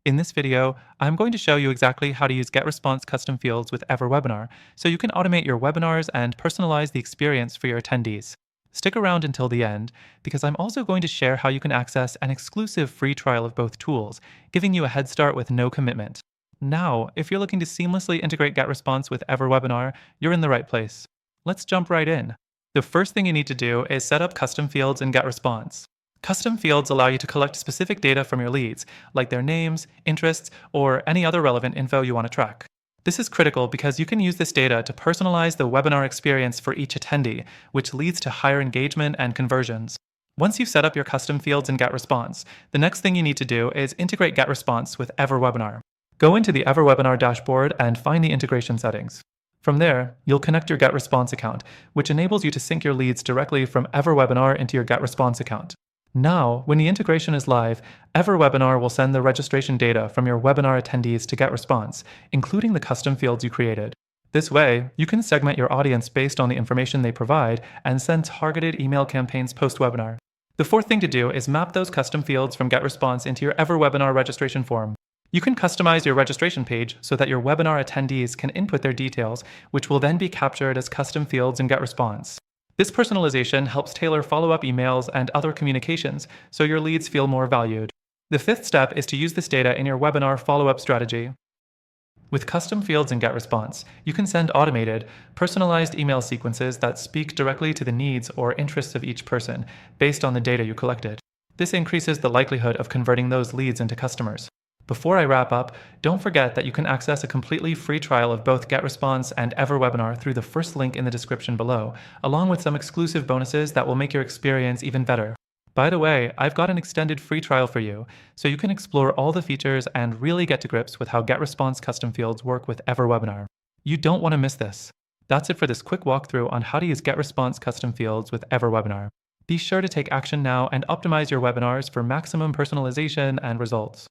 In this video, I'm going to show you exactly how to use GetResponse custom fields with EverWebinar so you can automate your webinars and personalize the experience for your attendees. Stick around until the end, because I'm also going to share how you can access an exclusive free trial of both tools, giving you a head start with no commitment. Now, if you're looking to seamlessly integrate GetResponse with EverWebinar, you're in the right place. Let's jump right in. The first thing you need to do is set up custom fields in GetResponse. Custom fields allow you to collect specific data from your leads, like their names, interests, or any other relevant info you want to track. This is critical because you can use this data to personalize the webinar experience for each attendee, which leads to higher engagement and conversions. Once you've set up your custom fields in GetResponse, the next thing you need to do is integrate GetResponse with EverWebinar. Go into the EverWebinar dashboard and find the integration settings. From there, you'll connect your GetResponse account, which enables you to sync your leads directly from EverWebinar into your GetResponse account. Now, when the integration is live, EverWebinar will send the registration data from your webinar attendees to GetResponse, including the custom fields you created. This way, you can segment your audience based on the information they provide and send targeted email campaigns post-webinar. The fourth thing to do is map those custom fields from GetResponse into your EverWebinar registration form. You can customize your registration page so that your webinar attendees can input their details, which will then be captured as custom fields in GetResponse. This personalization helps tailor follow-up emails and other communications so your leads feel more valued. The fifth step is to use this data in your webinar follow-up strategy. With custom fields in GetResponse, you can send automated, personalized email sequences that speak directly to the needs or interests of each person based on the data you collected. This increases the likelihood of converting those leads into customers. Before I wrap up, don't forget that you can access a completely free trial of both GetResponse and EverWebinar through the first link in the description below, along with some exclusive bonuses that will make your experience even better. By the way, I've got an extended free trial for you, so you can explore all the features and really get to grips with how GetResponse custom fields work with EverWebinar. You don't want to miss this. That's it for this quick walkthrough on how to use GetResponse custom fields with EverWebinar. Be sure to take action now and optimize your webinars for maximum personalization and results.